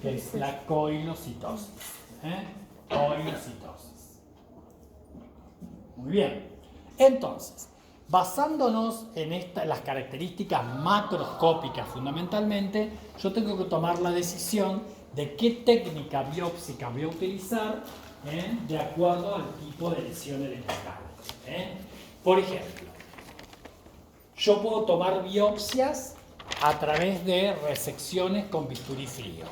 que es la coinocitosis. Coinocitosis. Muy bien. Entonces, basándonos en las características macroscópicas fundamentalmente, yo tengo que tomar la decisión de qué técnica biópsica voy a utilizar de acuerdo al tipo de lesión elemental. Por ejemplo, yo puedo tomar biopsias a través de resecciones con bisturí frío.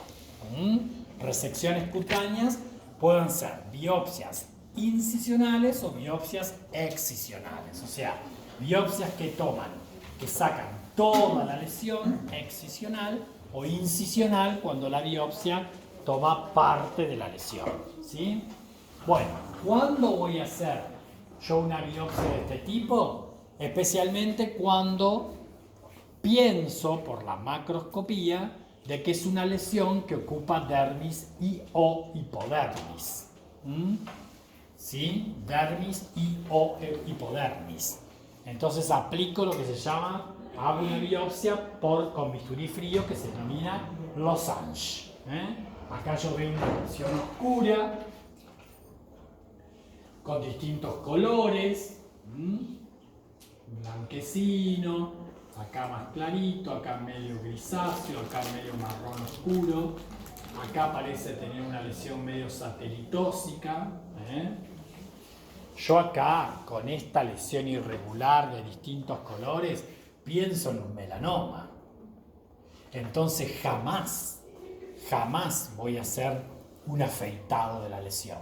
Resecciones cutáneas pueden ser biopsias incisionales o biopsias excisionales. O sea, biopsias que sacan toda la lesión excisional o incisional cuando la biopsia toma parte de la lesión. ¿Sí? Bueno, ¿cuándo voy a hacer yo una biopsia de este tipo? Especialmente cuando pienso por la macroscopía de que es una lesión que ocupa dermis y o hipodermis. ¿Sí? Dermis y o hipodermis. Entonces aplico lo que se llama, hago una biopsia con bisturí frío que se denomina losange. Acá yo veo una lesión oscura con distintos colores. Blanquecino, acá más clarito, acá medio grisáceo, acá medio marrón oscuro, acá parece tener una lesión medio satelitósica. Yo acá, con esta lesión irregular de distintos colores, pienso en un melanoma. Entonces jamás voy a hacer un afeitado de la lesión.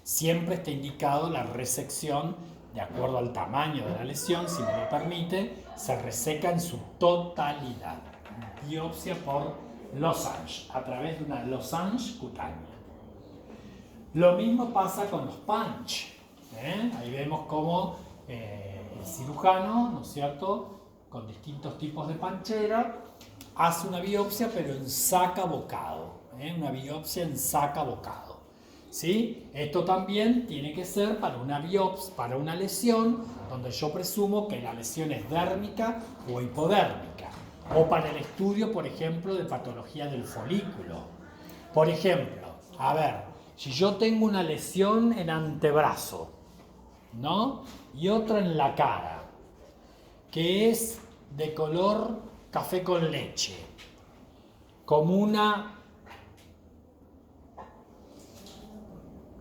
Siempre está indicado la resección de acuerdo al tamaño de la lesión, si me lo permite, se reseca en su totalidad. Biopsia por losange, a través de una losange cutánea. Lo mismo pasa con los punch. Ahí vemos cómo el cirujano, ¿no es cierto?, con distintos tipos de panchera, hace una biopsia pero en saca-bocado. Una biopsia en saca-bocado. ¿Sí? Esto también tiene que ser para una biopsia, para una lesión donde yo presumo que la lesión es dérmica o hipodérmica, o para el estudio, por ejemplo, de patología del folículo. Por ejemplo, a ver, si yo tengo una lesión en antebrazo, ¿no?, y otra en la cara, que es de color café con leche, como una,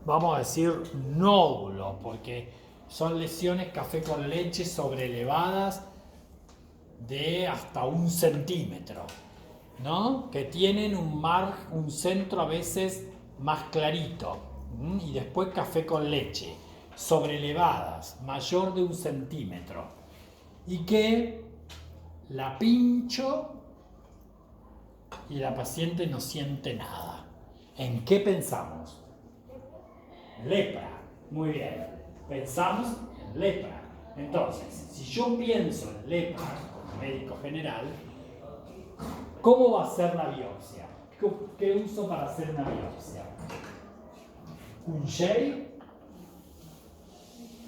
vamos a decir, nódulo, porque son lesiones café con leche sobrelevadas de hasta 1 centímetro, ¿no?, que tienen un centro a veces más clarito, y después café con leche, sobrelevadas, mayor de 1 centímetro, y que la pincho y la paciente no siente nada. ¿En qué pensamos? Lepra. Muy bien. Pensamos en lepra. Entonces, si yo pienso en lepra como médico general, ¿cómo va a ser la biopsia? ¿Qué uso para hacer una biopsia? ¿Un shave?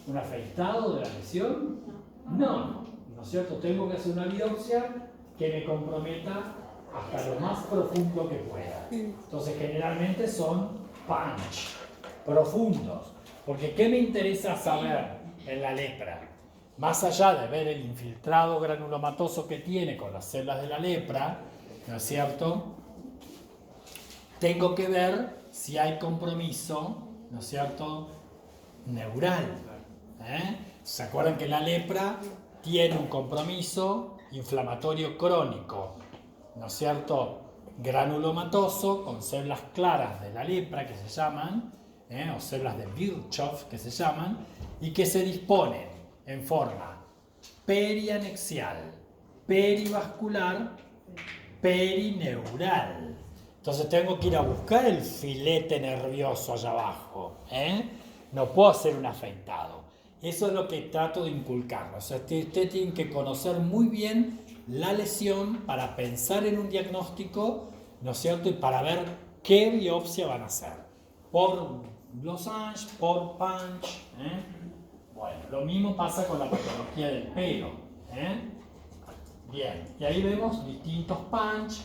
¿Un afeitado de la lesión? No, ¿no es cierto? Tengo que hacer una biopsia que me comprometa hasta lo más profundo que pueda. Entonces, generalmente son punch, profundos. Porque ¿qué me interesa saber en la lepra? Más allá de ver el infiltrado granulomatoso que tiene con las células de la lepra, ¿no es cierto?, tengo que ver si hay compromiso, ¿no es cierto?, neural. ¿Se acuerdan que la lepra tiene un compromiso inflamatorio crónico, ¿no es cierto?, granulomatoso, con células claras de la lepra que se llaman, o células de Virchow que se llaman, y que se disponen en forma perianexial, perivascular, perineural. Entonces tengo que ir a buscar el filete nervioso allá abajo. No puedo hacer un afeitado. Eso es lo que trato de inculcar. O sea, ustedes tienen que conocer muy bien la lesión para pensar en un diagnóstico, ¿no es cierto?, y para ver qué biopsia van a hacer. Por losange, por punch. Bueno, lo mismo pasa con la patología del pelo. Bien, y ahí vemos distintos punch.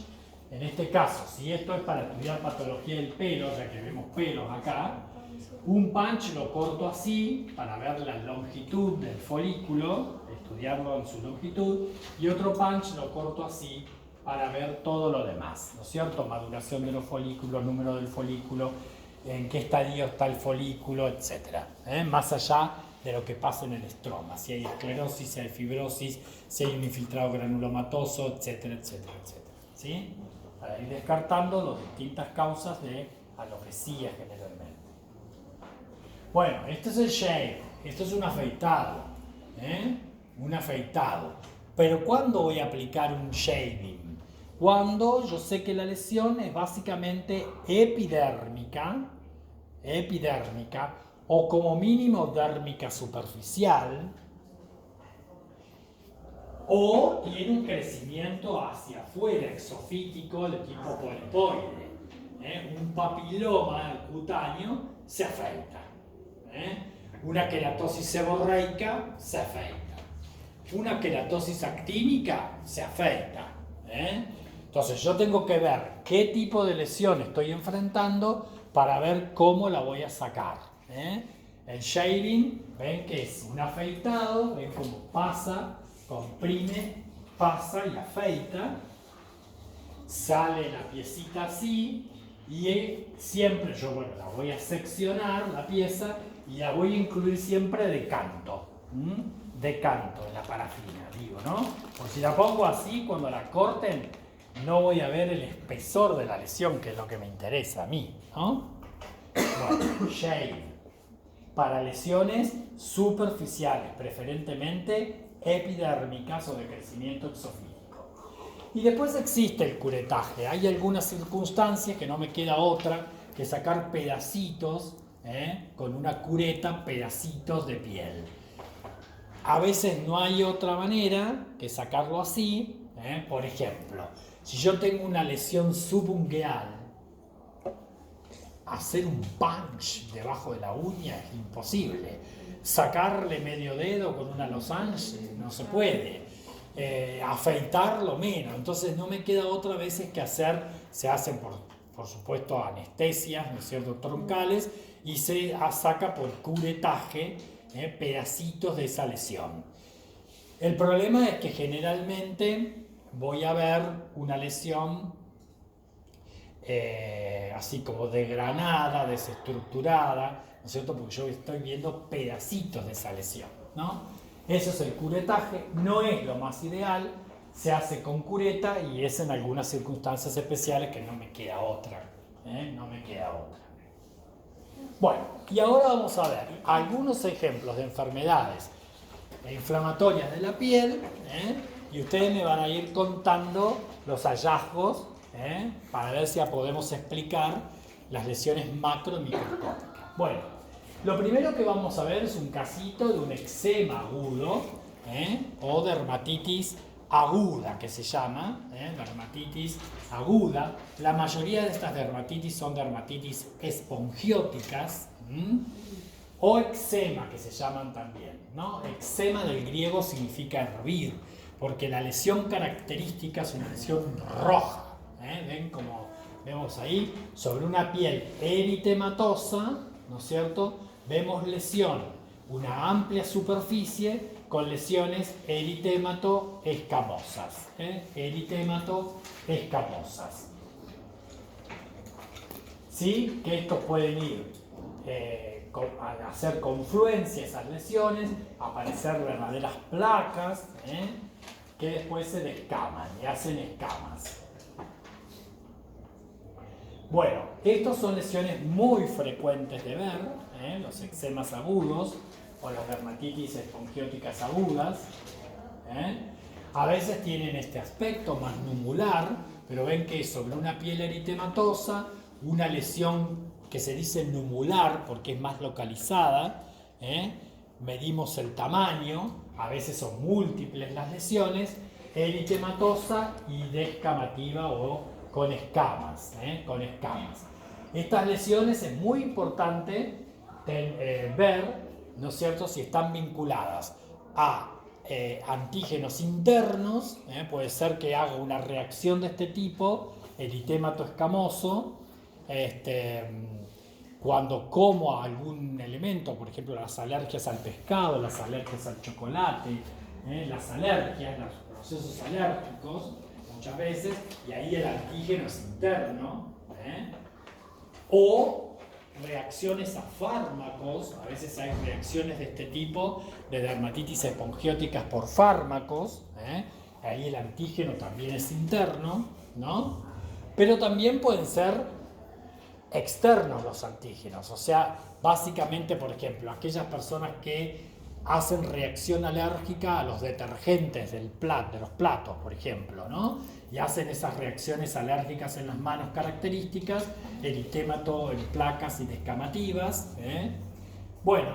En este caso, si esto es para estudiar patología del pelo, ya que vemos pelos acá, un punch lo corto así para ver la longitud del folículo, estudiarlo en su longitud, y otro punch lo corto así para ver todo lo demás, ¿no es cierto? Maduración de los folículos, número del folículo, en qué estadio está el folículo, etc. Más allá de lo que pasa en el estroma, si hay esclerosis, si hay fibrosis, si hay un infiltrado granulomatoso, etcétera, etcétera, etcétera. ¿Sí? Para ir descartando las distintas causas de alopecia generalmente. Bueno, este es el shave, esto es un afeitado, un afeitado. Pero ¿cuándo voy a aplicar un shaving? Cuando yo sé que la lesión es básicamente epidérmica, o como mínimo dérmica superficial, o tiene un crecimiento hacia afuera, exofítico, de tipo polipoide. Un papiloma cutáneo se afeita. Una queratosis seborreica se afeita. Una queratosis actínica se afeita. Entonces yo tengo que ver qué tipo de lesión estoy enfrentando para ver cómo la voy a sacar. El shaving, ven que es un afeitado, ven cómo pasa, comprime, pasa y afeita, sale la piecita así y siempre yo, bueno, la voy a seccionar la pieza y la voy a incluir siempre de canto, de canto en la parafina, digo, ¿no? Por si la pongo así, cuando la corten, no voy a ver el espesor de la lesión, que es lo que me interesa a mí, ¿no? Bueno, shave. Para lesiones superficiales, preferentemente epidérmicas o de crecimiento exofílico. Y después existe el curetaje. Hay algunas circunstancias que no me queda otra que sacar pedacitos, con una cureta, pedacitos de piel. A veces no hay otra manera que sacarlo así. Por ejemplo, si yo tengo una lesión subungueal, hacer un punch debajo de la uña es imposible. Sacarle medio dedo con una losange no se puede. Afeitarlo menos. Entonces no me queda otra veces que hacer, se hacen por supuesto anestesias, ¿no es cierto?, troncales, y se saca por curetaje pedacitos de esa lesión. El problema es que generalmente voy a ver una lesión así como desgranada, desestructurada, ¿no es cierto? Porque yo estoy viendo pedacitos de esa lesión, ¿no? Eso es el curetaje, no es lo más ideal, se hace con cureta y es en algunas circunstancias especiales que no me queda otra, no me queda otra. Bueno, y ahora vamos a ver algunos ejemplos de enfermedades inflamatorias de la piel, y ustedes me van a ir contando los hallazgos, para ver si podemos explicar las lesiones macro y microscópicas. Bueno, lo primero que vamos a ver es un casito de un eczema agudo, o dermatitis aguda, que se llama, dermatitis aguda. La mayoría de estas dermatitis son dermatitis espongióticas, o eczema, que se llaman también, ¿no? Eczema del griego significa hervir, porque la lesión característica es una lesión roja. Ven como vemos ahí, sobre una piel eritematosa, ¿no es cierto? Vemos lesión, una amplia superficie con lesiones eritémato-escamosas. Eritémato-escamosas. ¿Sí? Que estos pueden ir a hacer confluencia esas lesiones, aparecer verdaderas placas, que después se descaman y hacen escamas. Bueno, estas son lesiones muy frecuentes de ver, los eczemas agudos o las dermatitis espongióticas agudas. A veces tienen este aspecto más numular, pero ven que sobre una piel eritematosa, una lesión que se dice numular porque es más localizada, medimos el tamaño, a veces son múltiples las lesiones, eritematosa y descamativa o con escamas, con escamas. Estas lesiones es muy importante ver, ¿no es cierto?, si están vinculadas a antígenos internos, puede ser que haga una reacción de este tipo eritémato escamoso, cuando como algún elemento, por ejemplo las alergias al pescado, las alergias al chocolate, las alergias, los procesos alérgicos, muchas veces, y ahí el antígeno es interno, o reacciones a fármacos, a veces hay reacciones de este tipo de dermatitis espongióticas por fármacos, ahí el antígeno también es interno, ¿no? Pero también pueden ser externos los antígenos, o sea, básicamente, por ejemplo, aquellas personas que hacen reacción alérgica a los detergentes de los platos, por ejemplo, ¿no? Y hacen esas reacciones alérgicas en las manos características, eritémato en placas y descamativas. Bueno,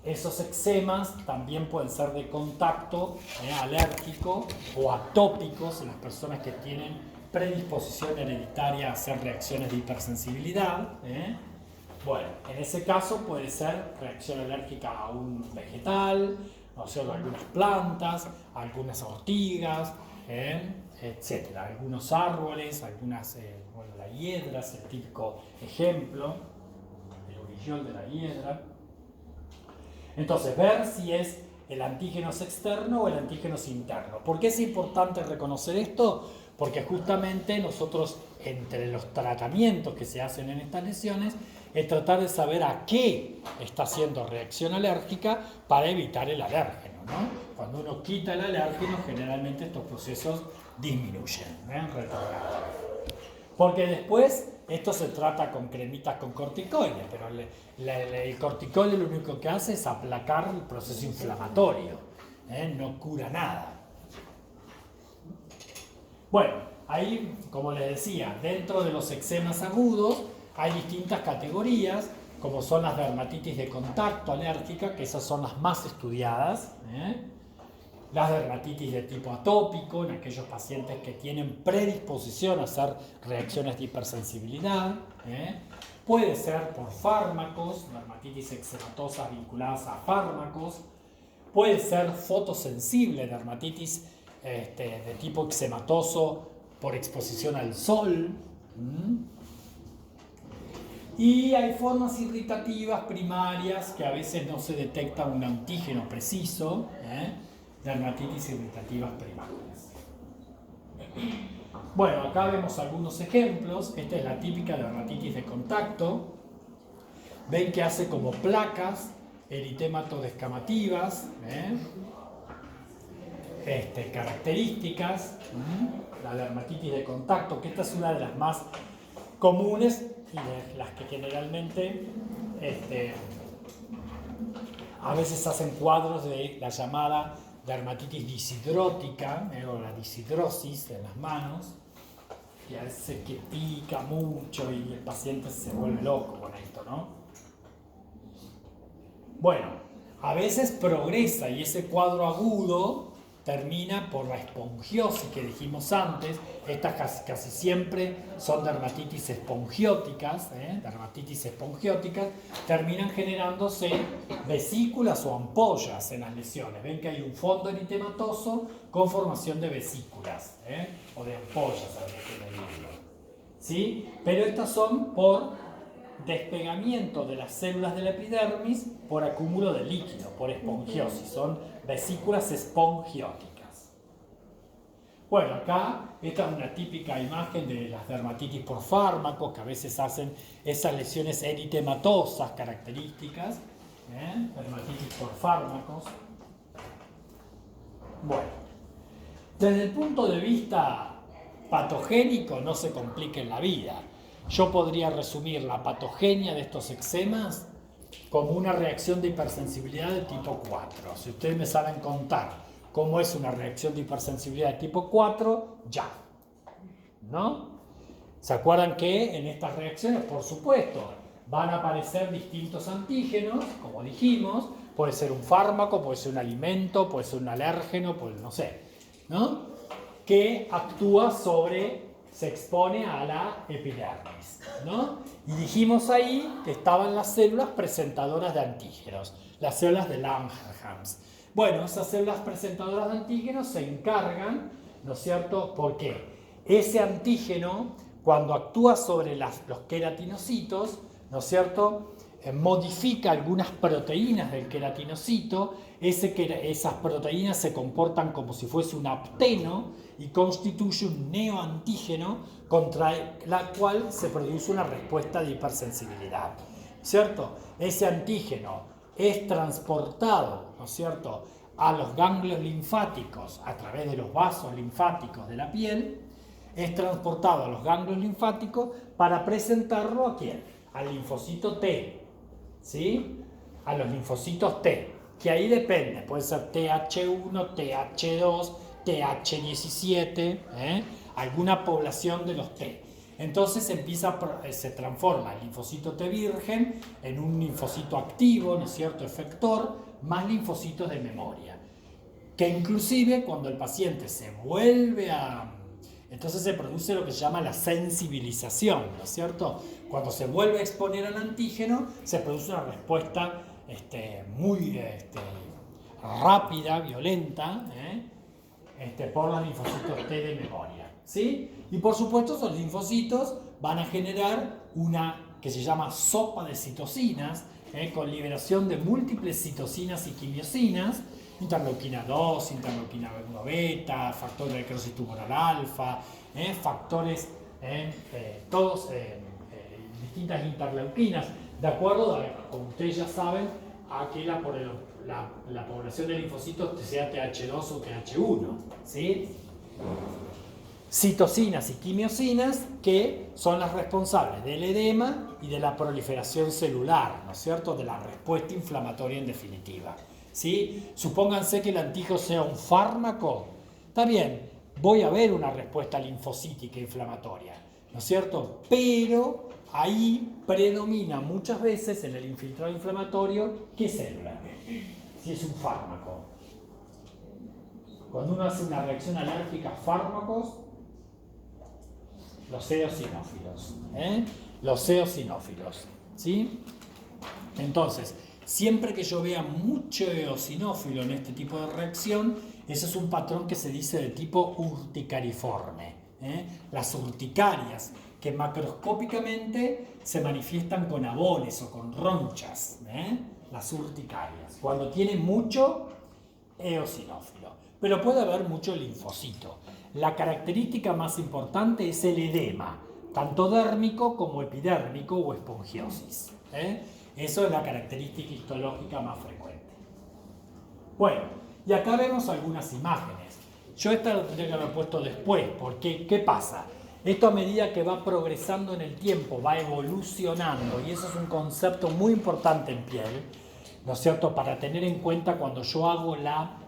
esos eczemas también pueden ser de contacto alérgico o atópicos en las personas que tienen predisposición hereditaria a hacer reacciones de hipersensibilidad. Bueno, en ese caso puede ser reacción alérgica a un vegetal, o sea, a algunas plantas, a algunas ortigas, etcétera, algunos árboles, algunas, bueno, la hiedra es el típico ejemplo, el orillón de la hiedra. Entonces, ver si es el antígeno es externo o el antígeno es interno. ¿Por qué es importante reconocer esto? Porque justamente nosotros, entre los tratamientos que se hacen en estas lesiones, es tratar de saber a qué está haciendo reacción alérgica para evitar el alérgeno, ¿no? Cuando uno quita el alérgeno, generalmente estos procesos disminuyen, retrogradan. Porque después esto se trata con cremitas con corticoides, pero el corticoide lo único que hace es aplacar el proceso inflamatorio, no cura nada. Bueno, ahí, como les decía, dentro de los eczemas agudos hay distintas categorías, como son las dermatitis de contacto alérgica, que esas son las más estudiadas, las dermatitis de tipo atópico, en aquellos pacientes que tienen predisposición a hacer reacciones de hipersensibilidad, puede ser por fármacos, dermatitis eczematosas vinculadas a fármacos, puede ser fotosensible, dermatitis de tipo eczematoso por exposición al sol. Y hay formas irritativas primarias que a veces no se detecta un antígeno preciso, dermatitis irritativas primarias. Bueno, acá vemos algunos ejemplos. Esta es la típica dermatitis de contacto. Ven que hace como placas, eritémato descamativas, características. La dermatitis de contacto, que esta es una de las más comunes y de las que generalmente a veces hacen cuadros de la llamada dermatitis disidrótica, o la disidrosis en las manos, que hace que pica mucho y el paciente se vuelve loco con esto, ¿no? Bueno, a veces progresa y ese cuadro agudo termina por la espongiosis que dijimos antes. Estas casi siempre son dermatitis espongióticas, terminan generándose vesículas o ampollas en las lesiones. Ven que hay un fondo eritematoso con formación de vesículas, o de ampollas, habría que medirlo, ¿sí? Pero estas son por despegamiento de las células de la epidermis por acúmulo de líquido, por espongiosis, son vesículas espongióticas. Bueno, acá esta es una típica imagen de las dermatitis por fármacos, que a veces hacen esas lesiones eritematosas características, dermatitis por fármacos. Bueno, desde el punto de vista patogénico no se compliquen la vida. Yo podría resumir la patogenia de estos eczemas como una reacción de hipersensibilidad de tipo 4. Si ustedes me saben contar cómo es una reacción de hipersensibilidad de tipo 4, ya, ¿no? ¿Se acuerdan que en estas reacciones, por supuesto, van a aparecer distintos antígenos, como dijimos? Puede ser un fármaco, puede ser un alimento, puede ser un alérgeno, pues no sé, ¿no? Que actúa se expone a la epidermis, ¿no? Y dijimos ahí que estaban las células presentadoras de antígenos, las células de Langerhans. Bueno, esas células presentadoras de antígenos se encargan, ¿no es cierto? ¿Por qué? ese antígeno, cuando actúa sobre los queratinocitos, ¿no es cierto?, modifica algunas proteínas del queratinocito, esas proteínas se comportan como si fuese un apteno y constituye un neoantígeno contra la cual se produce una respuesta de hipersensibilidad, ¿cierto? Ese antígeno es transportado, ¿no es cierto?, a los ganglios linfáticos a través de los vasos linfáticos de la piel, es transportado a los ganglios linfáticos para presentarlo ¿a quién? Al linfocito T, ¿sí? A los linfocitos T, que ahí depende, puede ser TH1, TH2, TH17, alguna población de los T. Entonces se transforma el linfocito T virgen en un linfocito activo, ¿no es cierto?, efector, más linfocitos de memoria. Que inclusive cuando el paciente se vuelve a... Entonces se produce lo que se llama la sensibilización, ¿no es cierto? Cuando se vuelve a exponer al antígeno, se produce una respuesta muy rápida, violenta, por los linfocitos T de memoria, ¿sí? Y por supuesto esos linfocitos van a generar una que se llama sopa de citocinas, con liberación de múltiples citocinas y quimiosinas, interleuquina 2, interleuquina 1 beta, factor de necrosis tumoral alfa, factores, todos distintas interleuquinas, de acuerdo, como ustedes ya saben, a que la población de linfocitos sea TH2 o TH1, ¿sí? Citocinas y quimiosinas que son las responsables del edema y de la proliferación celular, ¿no es cierto?, de la respuesta inflamatoria en definitiva, ¿sí? Supónganse que el antígeno sea un fármaco, está bien, voy a ver una respuesta linfocítica inflamatoria, ¿no es cierto?, pero ahí predomina muchas veces en el infiltrado inflamatorio ¿qué célula? Si es un fármaco. Cuando uno hace una reacción alérgica a fármacos, los eosinófilos, los eosinófilos, ¿sí? Entonces, siempre que yo vea mucho eosinófilo en este tipo de reacción, ese es un patrón que se dice de tipo urticariforme. Las urticarias, que macroscópicamente se manifiestan con abones o con ronchas, las urticarias, cuando tienen mucho eosinófilo. Pero puede haber mucho linfocito. La característica más importante es el edema, tanto dérmico como epidérmico o espongiosis. Eso es la característica histológica más frecuente. Bueno, y acá vemos algunas imágenes. Yo esta lo tendría que haber puesto después, porque ¿qué pasa? Esto a medida que va progresando en el tiempo, va evolucionando, y eso es un concepto muy importante en piel, ¿no es cierto?, para tener en cuenta cuando yo hago la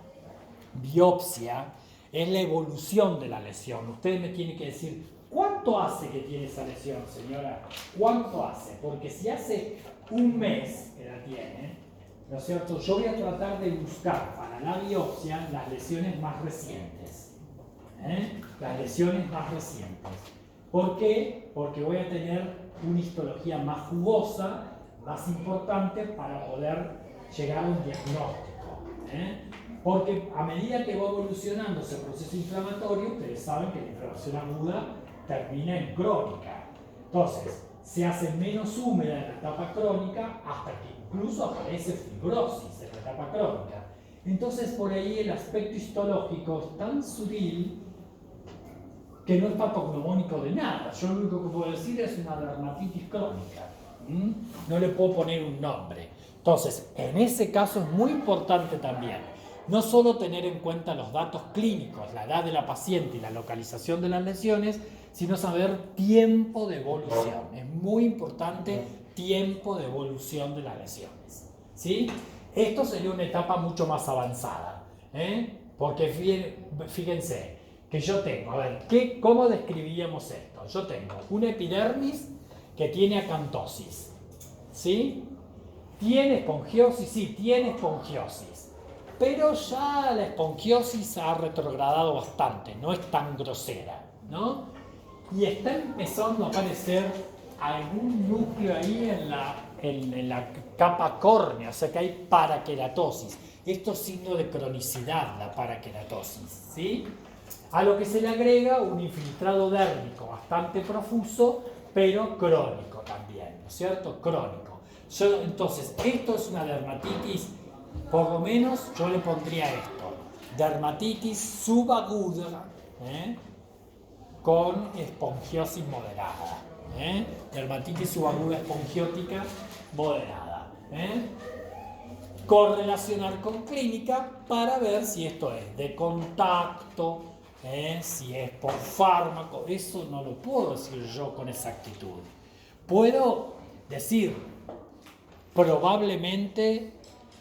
biopsia, es la evolución de la lesión. Ustedes me tienen que decir, ¿cuánto hace que tiene esa lesión, señora? ¿Cuánto hace? Porque si hace un mes que la tiene, ¿no es cierto?, yo voy a tratar de buscar para la biopsia las lesiones más recientes. Las lesiones más recientes. ¿Por qué? Porque voy a tener una histología más jugosa, más importante para poder llegar a un diagnóstico. Porque a medida que va evolucionando ese proceso inflamatorio, ustedes saben que la inflamación aguda termina en crónica. Entonces, se hace menos húmeda en la etapa crónica hasta que incluso aparece fibrosis en la etapa crónica. Entonces, por ahí el aspecto histológico es tan sutil que no es patognomónico de nada. Yo lo único que puedo decir es una dermatitis crónica. No le puedo poner un nombre. Entonces, en ese caso es muy importante también no solo tener en cuenta los datos clínicos, la edad de la paciente y la localización de las lesiones, sino saber tiempo de evolución. Es muy importante tiempo de evolución de las lesiones, ¿sí? Esto sería una etapa mucho más avanzada, porque fíjense que yo tengo, a ver, ¿cómo describiríamos esto? Yo tengo una epidermis que tiene acantosis, ¿sí? ¿Tiene espongiosis? Sí, tiene espongiosis. Pero ya la espongiosis ha retrogradado bastante, no es tan grosera, ¿no? Y está empezando a aparecer algún núcleo ahí en la capa córnea, o sea que hay paraqueratosis. Esto es signo de cronicidad, la paraqueratosis, ¿sí? a lo que se le agrega un infiltrado dérmico bastante profuso, pero crónico también, ¿no es cierto? Crónico. Entonces, esto es una dermatitis, por lo menos yo le pondría esto, dermatitis subaguda, con espongiosis moderada. Dermatitis subaguda espongiótica moderada. Correlacionar con clínica para ver si esto es de contacto, si es por fármaco. Eso no lo puedo decir yo con exactitud. Puedo decir probablemente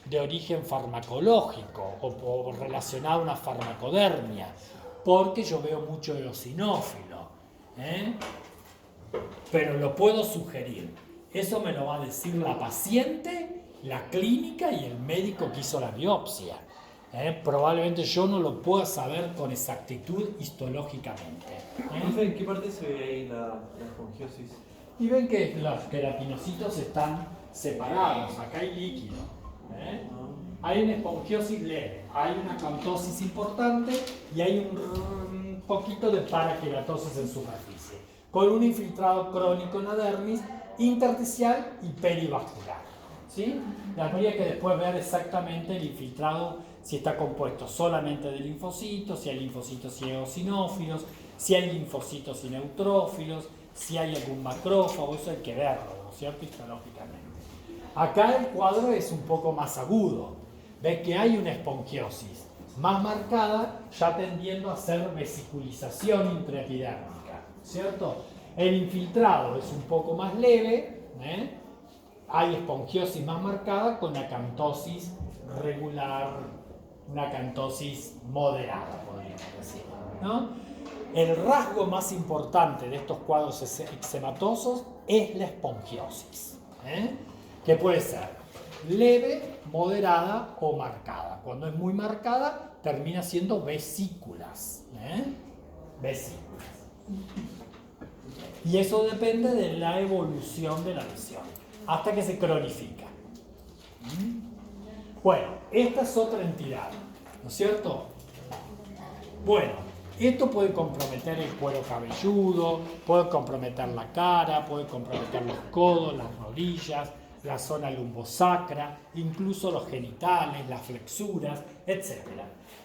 de origen farmacológico o relacionado a una farmacodermia, porque yo veo mucho eosinófilo, pero lo puedo sugerir. Eso me lo va a decir la paciente, la clínica y el médico que hizo la biopsia. Probablemente yo no lo pueda saber con exactitud histológicamente. ¿En qué parte se ve ahí la esfangiosis? Y ven que los queratinocitos están separados, acá hay líquido. Hay una espongiosis leve, hay una acantosis importante y hay un poquito de paraqueratosis en superficie, con un infiltrado crónico en la dermis, intersticial y perivascular. ¿Sí? Habría que después ver exactamente el infiltrado, si está compuesto solamente de linfocitos, si hay linfocitos y eosinófilos, si hay linfocitos y neutrófilos, si hay algún macrófago, eso hay que verlo, ¿no es cierto? Histológicamente. Acá el cuadro es un poco más agudo. Ves que hay una espongiosis más marcada, ya tendiendo a ser vesiculización intraepidérmica, ¿cierto? El infiltrado es un poco más leve, hay espongiosis más marcada con acantosis regular, una acantosis moderada, podríamos decir, ¿no? El rasgo más importante de estos cuadros eczematosos es la espongiosis, que puede ser leve, moderada o marcada. Cuando es muy marcada, termina siendo vesículas. Vesículas. Y eso depende de la evolución de la lesión, hasta que se cronifica. Bueno, esta es otra entidad, ¿no es cierto? Bueno, esto puede comprometer el cuero cabelludo, puede comprometer la cara, puede comprometer los codos, las rodillas, la zona lumbosacra, incluso los genitales, las flexuras, etc.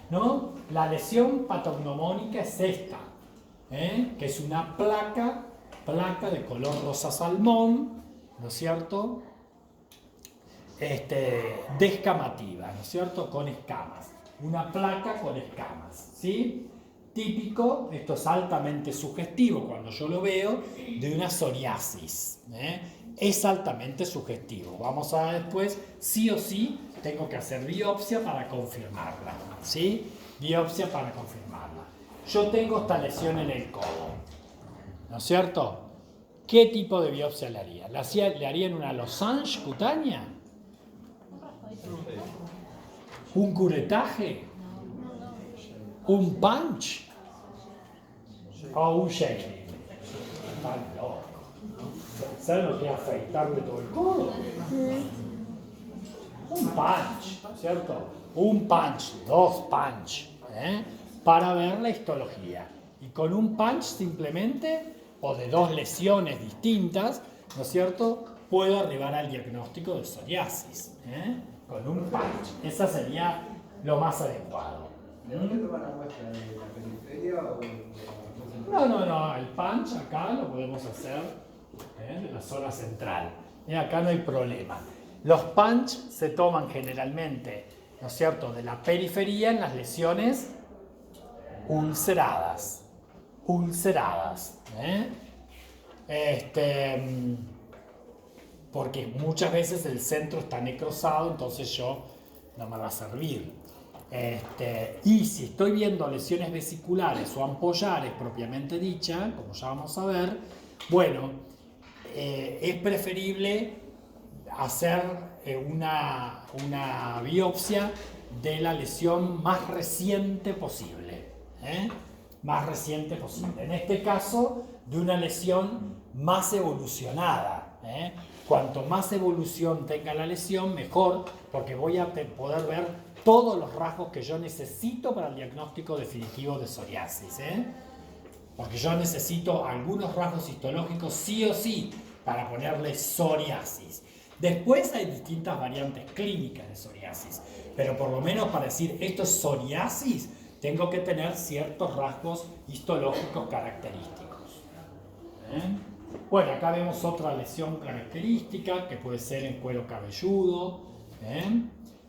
¿No? La lesión patognomónica es esta, que es una placa de color rosa salmón, ¿no es cierto? Descamativa, ¿no es cierto? Con escamas. Una placa con escamas, ¿sí? Típico, esto es altamente sugestivo cuando yo lo veo, de una psoriasis. Es altamente sugestivo. Vamos a ver después, sí o sí, tengo que hacer biopsia para confirmarla. ¿Sí? Biopsia para confirmarla. Yo tengo esta lesión en el codo, ¿no es cierto? ¿Qué tipo de biopsia le haría? ¿Le harían una losange cutánea? ¿Un curetaje? ¿Un punch? ¿O un shaving? Están locos. ¿Saben lo que es afeitarle todo el codo? Un punch, ¿cierto? Un punch, dos punch, para ver la histología. Y con un punch simplemente, o de dos lesiones distintas, ¿no es cierto?, puedo arribar al diagnóstico de psoriasis. Con un punch. Esa sería lo más adecuado. ¿De dónde toman la muestra? ¿De la periferia o No, el punch acá lo podemos hacer de la zona central. Acá no hay problema. Los punch se toman generalmente, ¿no es cierto?, de la periferia en las lesiones ulceradas. Porque muchas veces el centro está necrosado, entonces no me va a servir. Y si estoy viendo lesiones vesiculares o ampollares propiamente dicha, como ya vamos a ver, bueno, es preferible hacer una biopsia de la lesión más reciente posible. Más reciente posible. En este caso, de una lesión más evolucionada. Cuanto más evolución tenga la lesión, mejor, porque voy a poder ver todos los rasgos que yo necesito para el diagnóstico definitivo de psoriasis, porque yo necesito algunos rasgos histológicos sí o sí para ponerle psoriasis. Después hay distintas variantes clínicas de psoriasis, pero por lo menos para decir esto es psoriasis, tengo que tener ciertos rasgos histológicos característicos. Bueno, acá vemos otra lesión característica que puede ser en cuero cabelludo.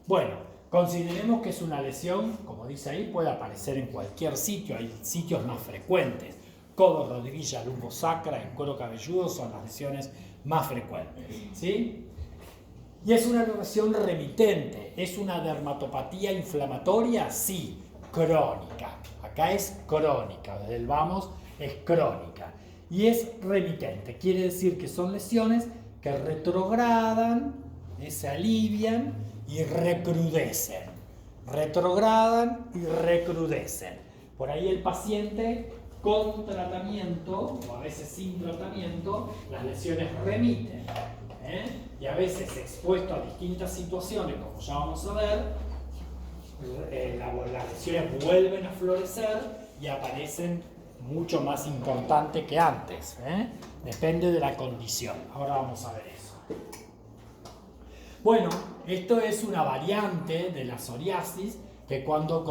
Bueno, consideremos que es una lesión, como dice ahí, puede aparecer en cualquier sitio, hay sitios más frecuentes. Codo, rodilla, lumbo sacra, en cuero cabelludo son las lesiones más frecuentes, ¿sí? Y es una lesión remitente, ¿es una dermatopatía inflamatoria? Sí, crónica. Acá es crónica, desde el vamos es crónica. Y es remitente, quiere decir que son lesiones que retrogradan, se alivian y recrudecen. Retrogradan y recrudecen. Por ahí el paciente con tratamiento, o a veces sin tratamiento, las lesiones remiten. Y a veces expuesto a distintas situaciones, como ya vamos a ver, las lesiones vuelven a florecer y aparecen mucho más importantes que antes. Depende de la condición. Ahora vamos a ver eso. Bueno, esto es una variante de la psoriasis que cuando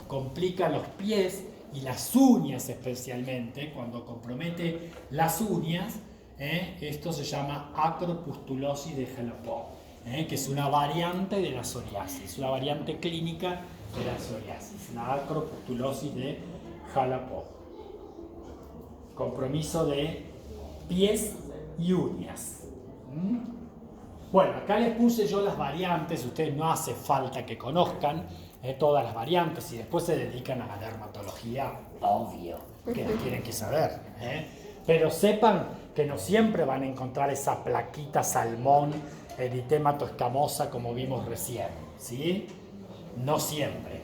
complica los pies y las uñas especialmente, cuando compromete las uñas, esto se llama acropustulosis de Jalapó, que es una variante de la psoriasis, una variante clínica de la psoriasis, la acropustulosis de Jalapó. Compromiso de pies y uñas. Bueno, acá les puse yo las variantes, ustedes no hace falta que conozcan todas las variantes y después se dedican a la dermatología, obvio, que las tienen que saber. Pero sepan que no siempre van a encontrar esa plaquita salmón, eritémato escamosa como vimos recién, ¿sí? No siempre.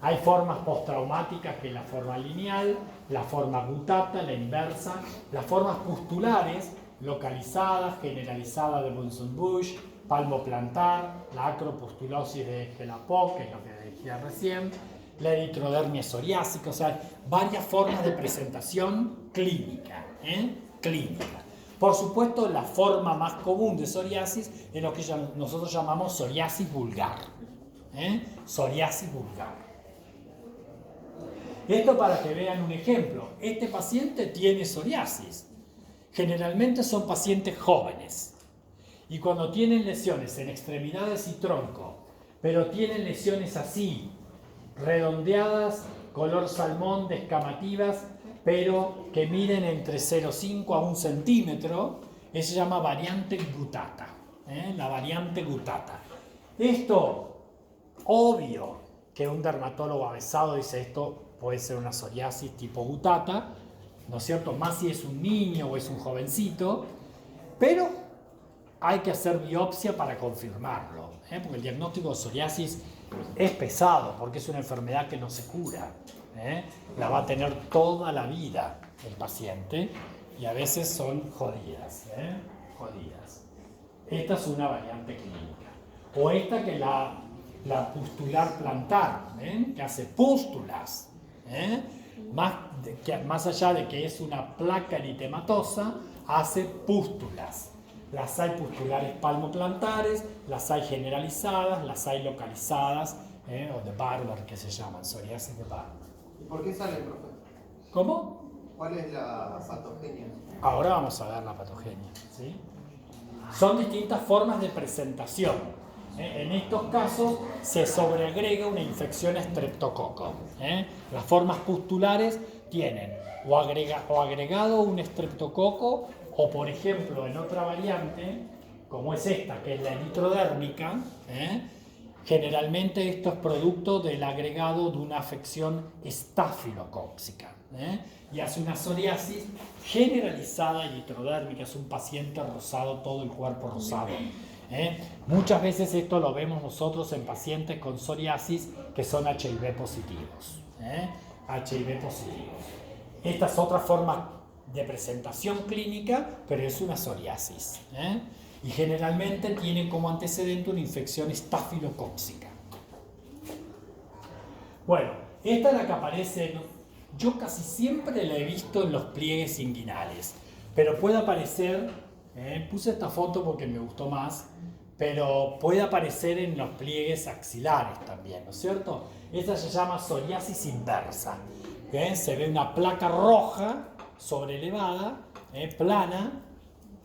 Hay formas postraumáticas que es la forma lineal, la forma gutata, la inversa, las formas pustulares, localizadas, generalizadas de Bunsen-Busch, palmoplantar, la acropustulosis de Jalapó, que es lo que decía recién, la eritrodermia psoriásica, o sea, varias formas de presentación clínica, clínica. Por supuesto, la forma más común de psoriasis es lo que nosotros llamamos psoriasis vulgar. Psoriasis vulgar. Esto para que vean un ejemplo. Este paciente tiene psoriasis. Generalmente son pacientes jóvenes. Y cuando tienen lesiones en extremidades y tronco, pero tienen lesiones así, redondeadas, color salmón, descamativas, pero que miden entre 0,5 a 1 centímetro, eso se llama variante gutata. La variante gutata. Esto, obvio que un dermatólogo avesado dice esto puede ser una psoriasis tipo gutata, ¿no es cierto? Más si es un niño o es un jovencito, pero hay que hacer biopsia para confirmarlo, porque el diagnóstico de psoriasis es pesado, porque es una enfermedad que no se cura, la va a tener toda la vida el paciente y a veces son jodidas, jodidas. Esta es una variante clínica. O esta que la pustular plantar, que hace pústulas, más allá de que es una placa eritematosa, hace pústulas. Las hay pustulares palmoplantares, las hay generalizadas, las hay localizadas, o de Barber que se llaman, psoriasis de Barber. ¿Y por qué sale, profe? ¿Cómo? ¿Cuál es la patogenia? Ahora vamos a ver la patogenia, ¿sí? Son distintas formas de presentación. En estos casos se sobreagrega una infección estreptococo. Las formas pustulares tienen o agregado un estreptococo o, por ejemplo, en otra variante, como es esta, que es la eritrodérmica, generalmente esto es producto del agregado de una afección estafilocóxica. Y hace una psoriasis generalizada eritrodérmica, es un paciente rosado, todo el cuerpo rosado. Muchas veces esto lo vemos nosotros en pacientes con psoriasis que son HIV positivos. HIV positivos. Esta es otra forma de presentación clínica, pero es una psoriasis. Y generalmente tiene como antecedente una infección estafilocóxica. Bueno, esta es la que aparece, yo casi siempre la he visto en los pliegues inguinales, pero puede aparecer, puse esta foto porque me gustó más, pero puede aparecer en los pliegues axilares también, ¿no es cierto? Esta se llama psoriasis inversa. Se ve una placa roja sobrelevada, plana,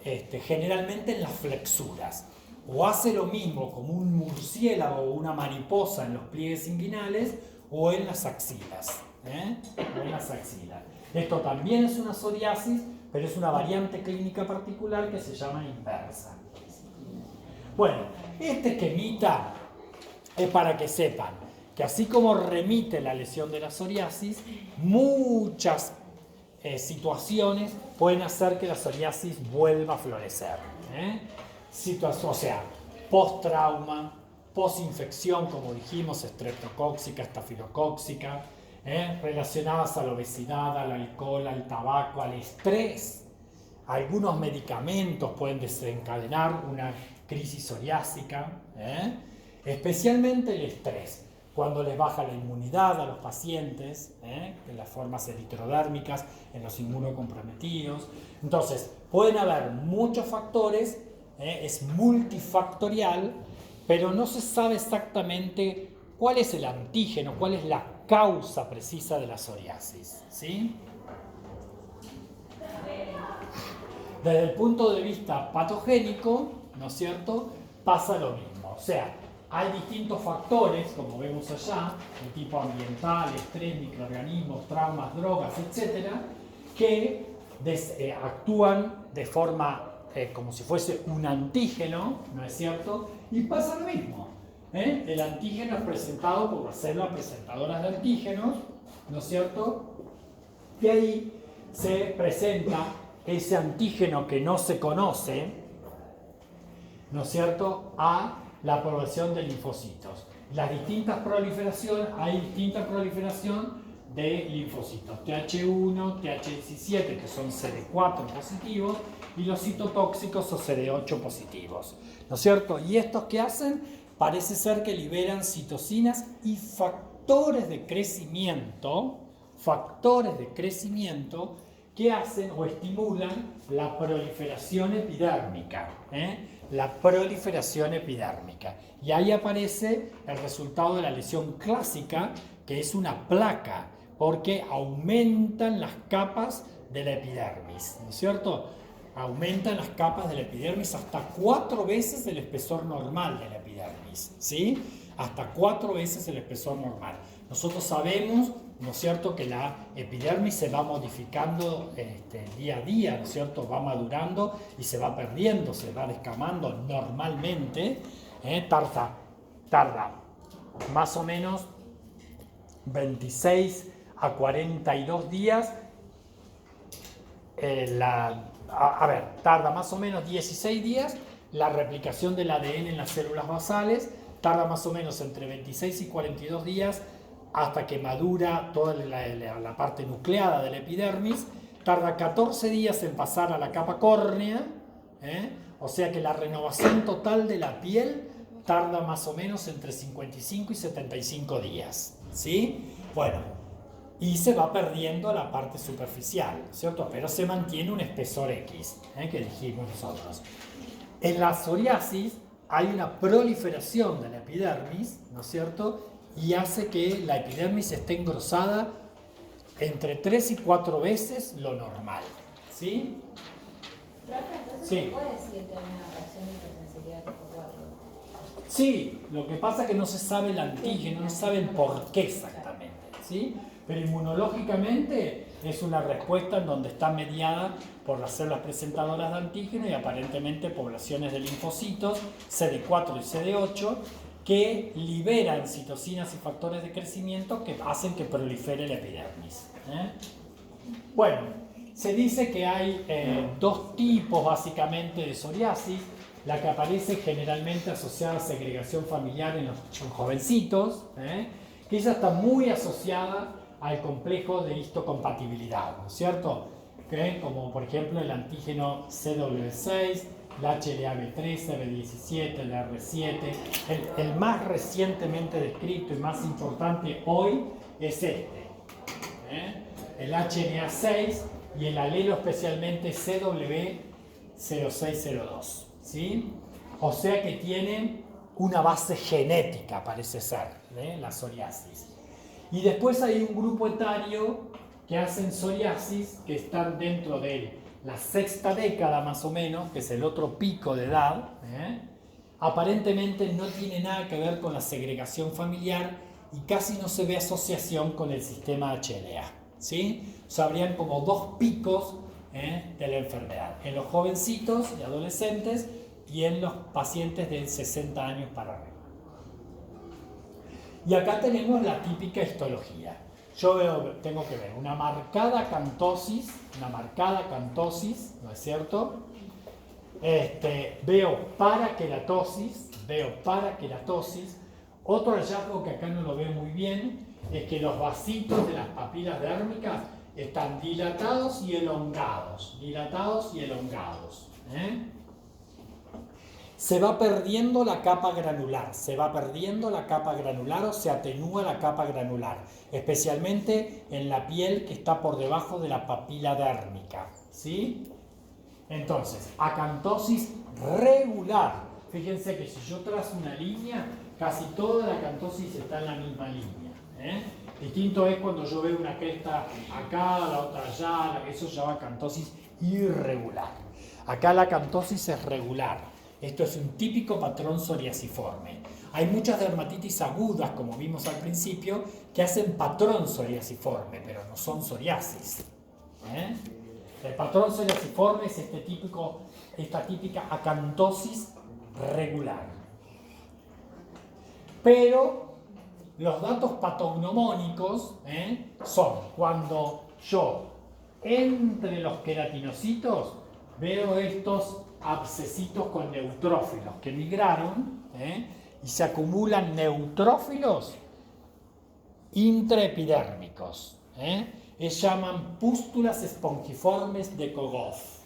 generalmente en las flexuras. O hace lo mismo como un murciélago o una mariposa en los pliegues inguinales o en las axilas. O en las axilas. Esto también es una psoriasis, pero es una variante clínica particular que se llama inversa. Bueno, este esquemita es para que sepan que así como remite la lesión de la psoriasis, muchas situaciones pueden hacer que la psoriasis vuelva a florecer. O sea, post-trauma, post-infección, como dijimos, estreptocóxica, estafilocóxica, relacionadas a la obesidad, al alcohol, al tabaco, al estrés. Algunos medicamentos pueden desencadenar una crisis psoriásica, especialmente el estrés, cuando les baja la inmunidad a los pacientes, en las formas eritrodérmicas, en los inmunocomprometidos. Entonces, pueden haber muchos factores, es multifactorial, pero no se sabe exactamente cuál es el antígeno, cuál es la causa precisa de la psoriasis, ¿sí? Desde el punto de vista patogénico, ¿no es cierto?, pasa lo mismo. O sea, hay distintos factores, como vemos allá, de tipo ambiental, estrés, microorganismos, traumas, drogas, etcétera, que actúan de forma como si fuese un antígeno, ¿no es cierto? Y pasa lo mismo. El antígeno es presentado por las células presentadoras de antígenos, ¿no es cierto? Y ahí se presenta ese antígeno que no se conoce, ¿no es cierto?, a la población de linfocitos. Hay distinta proliferación de linfocitos, TH1, TH17, que son CD4 positivos, y los citotóxicos o CD8 positivos, ¿no es cierto? ¿Y estos qué hacen? Parece ser que liberan citocinas y factores de crecimiento que hacen o estimulan la proliferación epidérmica. La proliferación epidérmica. Y ahí aparece el resultado de la lesión clásica, que es una placa, porque aumentan las capas de la epidermis, ¿no es cierto? Aumentan las capas de la epidermis hasta 4 veces el espesor normal de la epidermis, ¿sí? Hasta 4 veces el espesor normal. Nosotros sabemos, ¿no es cierto?, que la epidermis se va modificando día a día, ¿no es cierto?, va madurando y se va perdiendo, se va descamando normalmente. Tarda más o menos 26 a 42 días. Tarda más o menos 16 días la replicación del ADN en las células basales, tarda más o menos entre 26 y 42 días hasta que madura toda la parte nucleada de la epidermis, tarda 14 días en pasar a la capa córnea, o sea que la renovación total de la piel tarda más o menos entre 55 y 75 días, ¿sí? Bueno, y se va perdiendo la parte superficial, ¿cierto? Pero se mantiene un espesor X, que dijimos nosotros. En la psoriasis hay una proliferación de la epidermis, ¿no es cierto?, y hace que la epidermis esté engrosada entre 3 y 4 veces lo normal, ¿sí? Entonces, Sí. ¿se puede decir que hay una reacción de hipersensibilidad tipo 4? Sí, lo que pasa es que no se sabe el antígeno, no saben por qué exactamente, ¿sí? Pero inmunológicamente es una respuesta en donde está mediada por las células presentadoras de antígeno y aparentemente poblaciones de linfocitos CD4 y CD8 que liberan citocinas y factores de crecimiento que hacen que prolifere la epidermis. Bueno, se dice que hay 2 tipos básicamente de psoriasis. La que aparece generalmente asociada a segregación familiar en los jovencitos, que ella está muy asociada al complejo de histocompatibilidad, ¿no es cierto? Como por ejemplo el antígeno CW6 el HLA-B13, B17, el R7. El más recientemente descrito y más importante hoy es este, el HLA6 y el alelo especialmente CW0602, ¿sí? O sea que tienen una base genética, parece ser, la psoriasis. Y después hay un grupo etario que hacen psoriasis, que están dentro de la sexta década más o menos, que es el otro pico de edad. Aparentemente no tiene nada que ver con la segregación familiar y casi no se ve asociación con el sistema HLA, ¿sí? O sea, habrían como dos picos de la enfermedad, en los jovencitos y adolescentes y en los pacientes de 60 años para arriba. Y acá tenemos la típica histología. Yo tengo que ver una marcada cantosis, ¿no es cierto? Veo paraqueratosis. Otro hallazgo que acá no lo veo muy bien es que los vasitos de las papilas dérmicas están dilatados y elongados. Se va perdiendo la capa granular, o se atenúa la capa granular, especialmente en la piel que está por debajo de la papila dérmica, ¿sí? Entonces, acantosis regular. Fíjense que si yo trazo una línea, casi toda la acantosis está en la misma línea, Distinto es cuando yo veo una cresta acá, la otra allá, eso se llama acantosis irregular. Acá la acantosis es regular. Esto es un típico patrón psoriasiforme. Hay muchas dermatitis agudas, como vimos al principio, que hacen patrón psoriasiforme, pero no son psoriasis. El patrón psoriasiforme es esta típica acantosis regular. Pero los datos patognomónicos son cuando yo, entre los queratinocitos, veo estos abscesitos con neutrófilos que migraron y se acumulan neutrófilos intraepidérmicos. Se llaman pústulas espongiformes de Kogoff.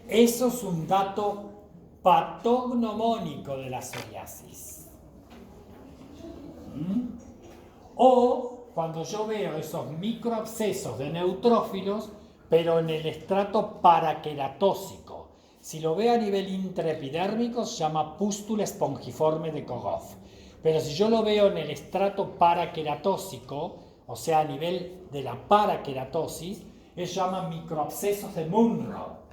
Eso es un dato patognomónico de la psoriasis. O cuando yo veo esos microabscesos de neutrófilos, pero en el estrato paraqueratósico. Si lo veo a nivel intraepidérmico, se llama pústula espongiforme de Kogoff. Pero si yo lo veo en el estrato paraqueratósico, o sea, a nivel de la paraqueratosis, se llaman microabscesos de Munro.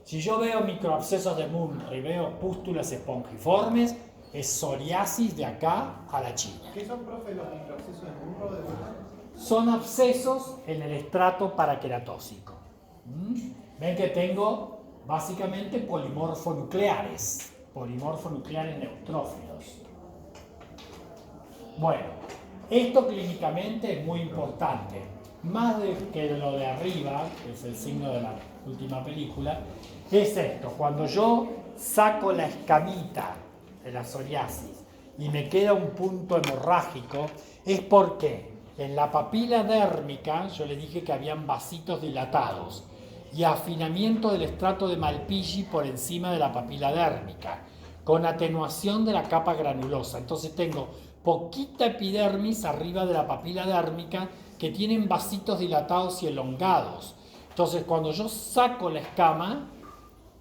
Si yo veo microabscesos de Munro y veo pústulas espongiformes, es psoriasis de acá a la China. ¿Qué son, profe, los microabscesos de Munro de verdad? Son abscesos en el estrato paraqueratósico. Ven que tengo básicamente polimorfonucleares neutrófilos. Bueno, esto clínicamente es muy importante. Más que lo de arriba, que es el signo de la última película, es esto. Cuando yo saco la escamita de la psoriasis y me queda un punto hemorrágico, es porque en la papila dérmica yo le dije que habían vasitos dilatados y afinamiento del estrato de Malpighi por encima de la papila dérmica, con atenuación de la capa granulosa. Entonces tengo poquita epidermis arriba de la papila dérmica que tienen vasitos dilatados y elongados. Entonces cuando yo saco la escama,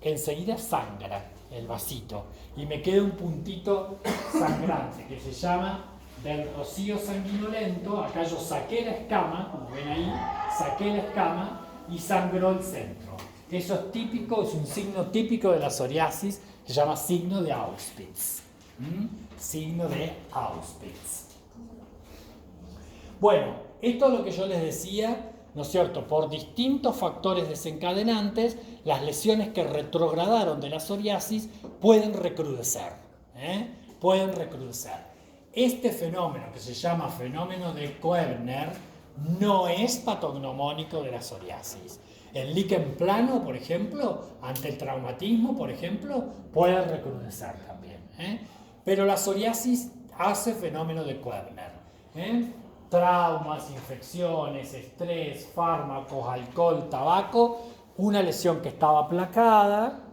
enseguida sangra el vasito y me queda un puntito sangrante que se llama del rocío sanguinolento. Acá yo saqué la escama, como ven ahí, saqué la escama y sangró el centro. Eso es típico, es un signo típico de la psoriasis, que se llama signo de Auspitz. Signo de Auspitz. Bueno, esto es lo que yo les decía, ¿no es cierto? Por distintos factores desencadenantes, las lesiones que retrogradaron de la psoriasis pueden recrudecer. Pueden recrudecer. Este fenómeno, que se llama fenómeno de Koebner, no es patognomónico de la psoriasis. El líquen plano, por ejemplo, ante el traumatismo, por ejemplo, puede recrudecer también. Pero la psoriasis hace fenómeno de Koebner. traumas, infecciones, estrés, fármacos, alcohol, tabaco, una lesión que estaba aplacada,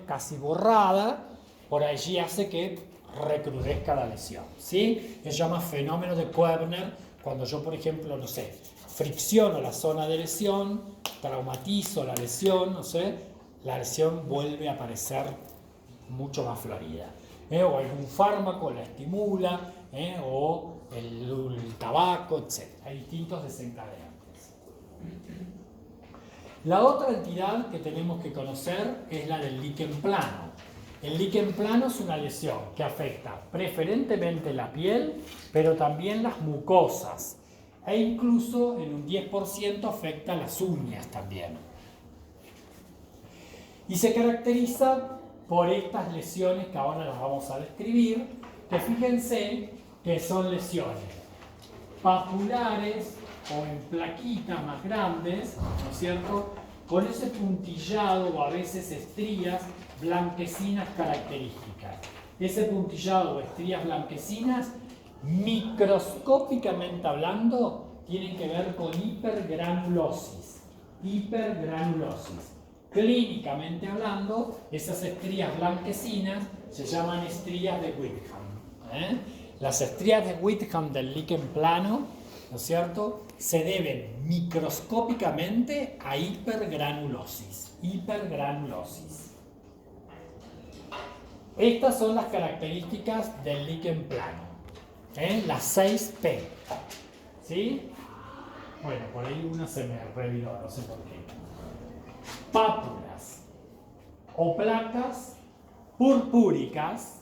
casi borrada, por allí hace que recrudezca la lesión, ¿sí? Se llama fenómeno de Koebner, cuando yo, por ejemplo, no sé, fricciono la zona de lesión, traumatizo la lesión, no sé, la lesión vuelve a aparecer mucho más florida. O algún fármaco la estimula, o el tabaco, etc. Hay distintos desencadenantes. La otra entidad que tenemos que conocer es la del líquen plano. El líquen plano es una lesión que afecta preferentemente la piel, pero también las mucosas, e incluso en un 10% afecta las uñas también. Y se caracteriza por estas lesiones que ahora las vamos a describir, que fíjense que son lesiones papulares o en plaquitas más grandes, ¿no es cierto?, con ese puntillado o a veces estrías blanquecinas características. Ese puntillado o estrías blanquecinas, microscópicamente hablando, tienen que ver con hipergranulosis. Hipergranulosis. Clínicamente hablando, esas estrías blanquecinas se llaman estrías de Wickham. Las estrías de Wickham del líquen plano, ¿no es cierto?, se deben microscópicamente a hipergranulosis. Hipergranulosis. Estas son las características del líquen plano. Las 6 P. ¿Sí? Bueno, por ahí una se me reviró, no sé por qué. Pápulas o placas purpúricas,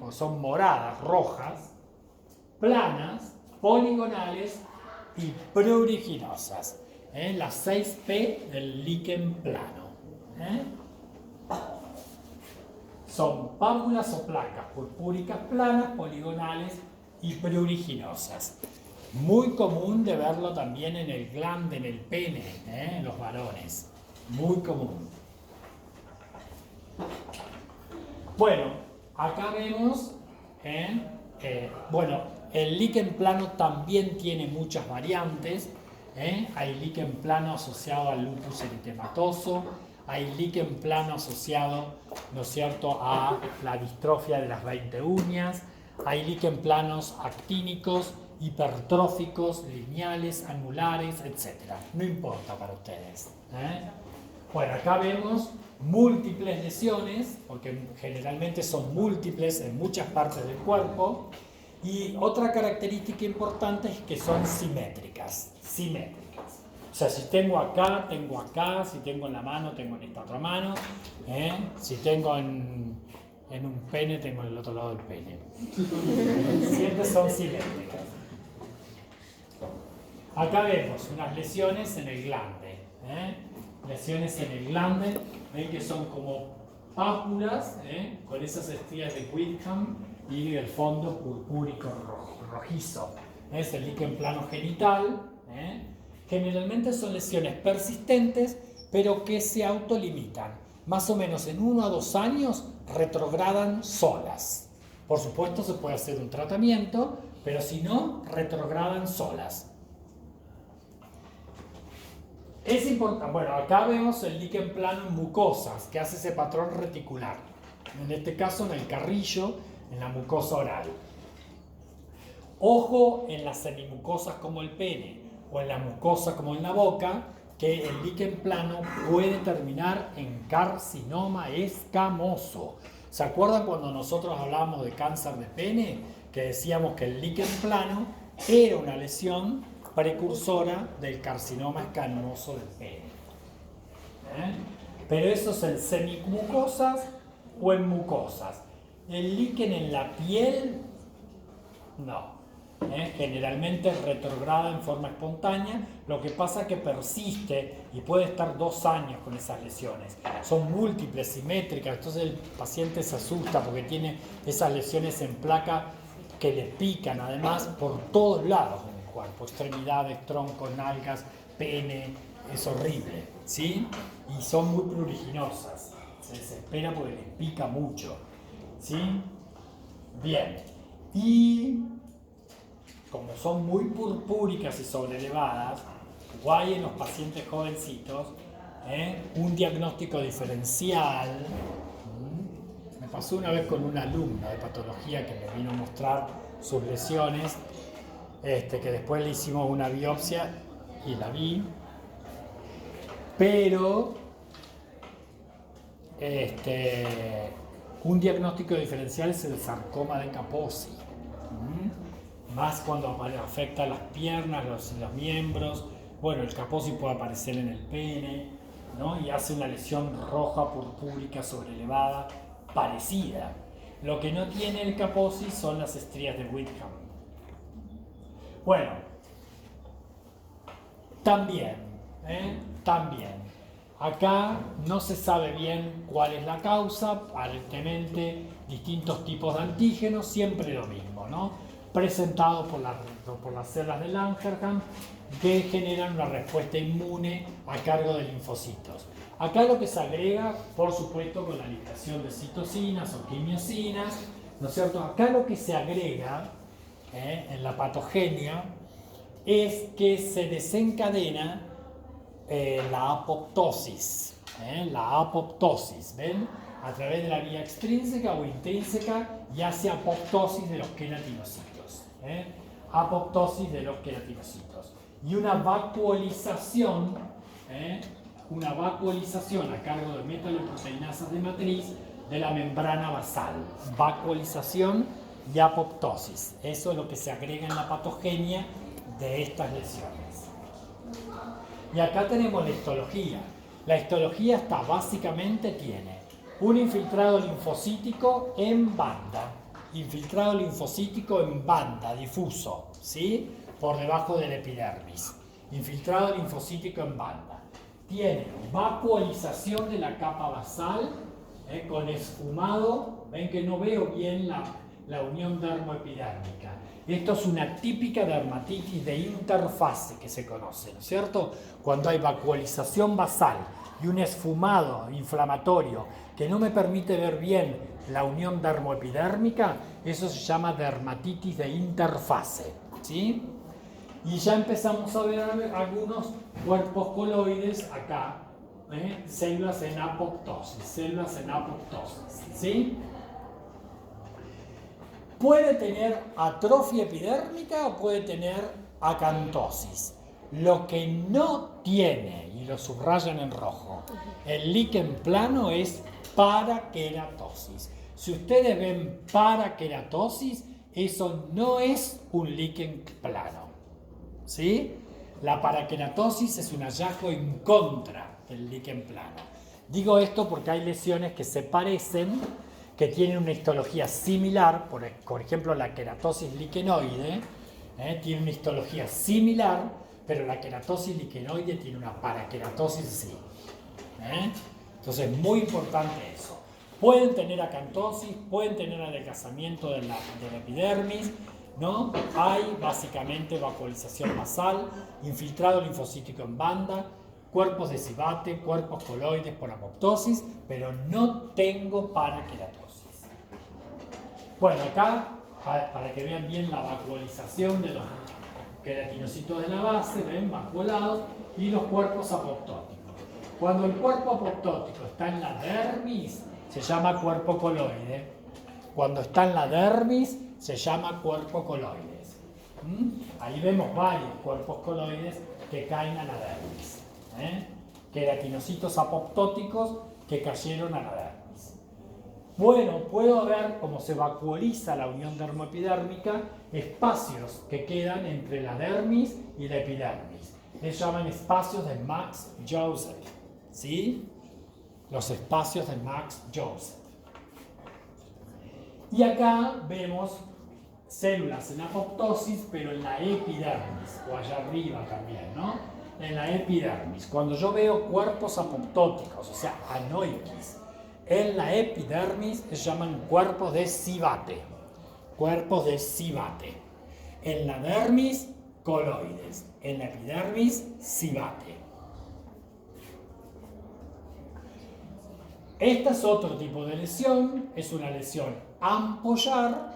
o son moradas, rojas, planas, poligonales y pruriginosas. Las 6 P del líquen plano. Son pápulas o placas purpúricas planas, poligonales y pruriginosas. Muy común de verlo también en el glande, en el pene, en los varones. Muy común. Bueno, acá vemos, el líquen plano también tiene muchas variantes. Hay líquen plano asociado al lupus eritematoso, hay líquen plano asociado, ¿no es cierto?, a la distrofia de las 20 uñas, hay líquen planos actínicos, hipertróficos, lineales, anulares, etc. No importa para ustedes. Bueno, acá vemos múltiples lesiones, porque generalmente son múltiples en muchas partes del cuerpo, y otra característica importante es que son simétricas. O sea, si tengo acá, si tengo en la mano, tengo en esta otra mano, si tengo en un pene, tengo en el otro lado del pene. Siempre son simétricas. Acá vemos unas lesiones en el glande. Lesiones en el glande, ven que son como pápulas, con esas estrías de Wickham y el fondo purpúrico rojizo. Es el líquen plano genital. Generalmente son lesiones persistentes, pero que se autolimitan. Más o menos en 1 a 2 años retrogradan solas. Por supuesto se puede hacer un tratamiento, pero si no, retrogradan solas. Es importante, bueno, acá vemos el líquen plano en mucosas, que hace ese patrón reticular. En este caso en el carrillo, en la mucosa oral. Ojo en las semimucosas como el pene, o en la mucosa como en la boca, que el líquen plano puede terminar en carcinoma escamoso. ¿Se acuerdan cuando nosotros hablábamos de cáncer de pene? Que decíamos que el líquen plano era una lesión precursora del carcinoma escamoso del pene. Pero eso es en semimucosas o en mucosas. El líquen en la piel, no. Generalmente retrograda en forma espontánea, lo que pasa es que persiste y puede estar 2 años con esas lesiones. Son múltiples, simétricas, entonces el paciente se asusta porque tiene esas lesiones en placa que le pican además por todos lados en el cuerpo, extremidades, troncos, nalgas, pene, es horrible, ¿sí? Y son muy pruriginosas, se desespera porque les pica mucho, ¿sí? Bien, y como son muy purpúricas y sobrelevadas, guay en los pacientes jovencitos, un diagnóstico diferencial. Me pasó una vez con una alumna de patología que me vino a mostrar sus lesiones, que después le hicimos una biopsia y la vi, pero un diagnóstico diferencial es el sarcoma de Kaposi, más cuando afecta las piernas, los miembros. Bueno, el Kaposi puede aparecer en el pene, ¿no? Y hace una lesión roja purpúrica sobrelevada parecida. Lo que no tiene el Kaposi son las estrías de Whitham. Bueno, también, acá no se sabe bien cuál es la causa, aparentemente distintos tipos de antígenos, siempre lo mismo, ¿no? Presentado por las células de Langerhans, que generan una respuesta inmune a cargo de linfocitos. Acá lo que se agrega, por supuesto, con la liberación de citocinas o quimiosinas, ¿no es cierto? Acá lo que se agrega en la patogenia es que se desencadena la apoptosis, ¿ven? A través de la vía extrínseca o intrínseca y hace apoptosis de los queratinocitos, apoptosis de los queratinocitos. Y una vacuolización a cargo de metaloproteinasas de matriz de la membrana basal. Vacuolización y apoptosis. Eso es lo que se agrega en la patogenia de estas lesiones. Y acá tenemos la histología. La histología básicamente tiene un infiltrado linfocítico en banda. Infiltrado linfocítico en banda, difuso, ¿sí? Por debajo del epidermis. Infiltrado linfocítico en banda. Tiene vacuolización de la capa basal, con esfumado. Ven que no veo bien la unión dermoepidérmica. Esto es una típica dermatitis de interfase que se conoce, ¿no es cierto? Cuando hay vacuolización basal y un esfumado inflamatorio que no me permite ver bien la unión dermoepidérmica, eso se llama dermatitis de interfase, ¿sí? Y ya empezamos a ver algunos cuerpos coloides acá, células en apoptosis, ¿sí? Puede tener atrofia epidérmica o puede tener acantosis. Lo que no tiene, y lo subrayan en rojo, el líquen plano es paraqueratosis. Si ustedes ven paraqueratosis, eso no es un líquen plano, ¿sí? La paraqueratosis es un hallazgo en contra del líquen plano. Digo esto porque hay lesiones que se parecen, que tienen una histología similar, por ejemplo la queratosis liquenoide, tiene una histología similar, pero la queratosis liquenoide tiene una paraqueratosis así. Entonces es muy importante eso. Pueden tener acantosis, pueden tener adelgazamiento de la epidermis, ¿no? Hay básicamente vacuolización basal, infiltrado linfocítico en banda, cuerpos de Sivate, cuerpos coloides por apoptosis, pero no tengo paraqueratosis. Bueno, acá, para que vean bien la vacuolización de los queratinocitos de la base, ven, vacuolados, y los cuerpos apoptóticos. Cuando el cuerpo apoptótico está en la dermis, se llama cuerpo coloide. Cuando está en la dermis, se llama cuerpo coloides. Ahí vemos varios cuerpos coloides que caen a la dermis. Queratinocitos apoptóticos que cayeron a la dermis. Bueno, puedo ver cómo se vacuoliza la unión dermoepidérmica, espacios que quedan entre la dermis y la epidermis. Se llaman espacios de Max-Joseph, ¿sí? Los espacios de Max-Joseph. Y acá vemos células en apoptosis, pero en la epidermis, o allá arriba también, ¿no? En la epidermis. Cuando yo veo cuerpos apoptóticos, o sea, anoikis, en la epidermis se llaman cuerpos de Sivate. Cuerpos de Sivate. En la dermis, coloides. En la epidermis, Sivate. Este es otro tipo de lesión. Es una lesión ampollar.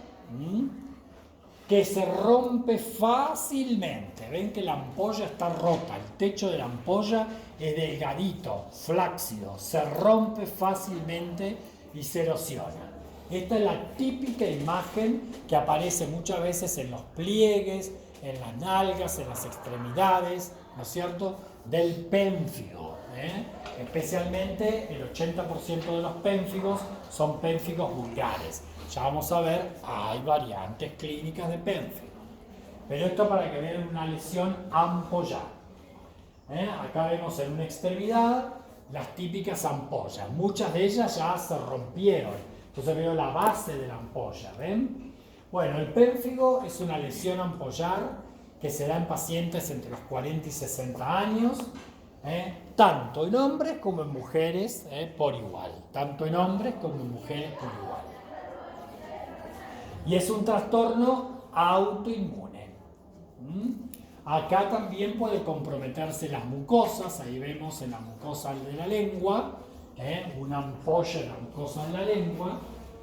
que se rompe fácilmente. Ven que la ampolla está rota, el techo de la ampolla es delgadito, flácido, se rompe fácilmente y se erosiona. Esta es la típica imagen que aparece muchas veces en los pliegues, en las nalgas, en las extremidades, ¿no es cierto?, del pénfigo. Especialmente el 80% de los pénfigos son pénfigos vulgares. Ya vamos a ver, hay variantes clínicas de pénfigo. Pero esto para que vean una lesión ampollar. Acá vemos en una extremidad las típicas ampollas. Muchas de ellas ya se rompieron. Entonces veo la base de la ampolla, ¿ven? Bueno, el pénfigo es una lesión ampollar que se da en pacientes entre los 40 y 60 años, tanto en hombres como en mujeres por igual. Tanto en hombres como en mujeres por igual. Y es un trastorno autoinmune. Acá también puede comprometerse las mucosas. Ahí vemos en la mucosa de la lengua, una ampolla en la mucosa de la lengua,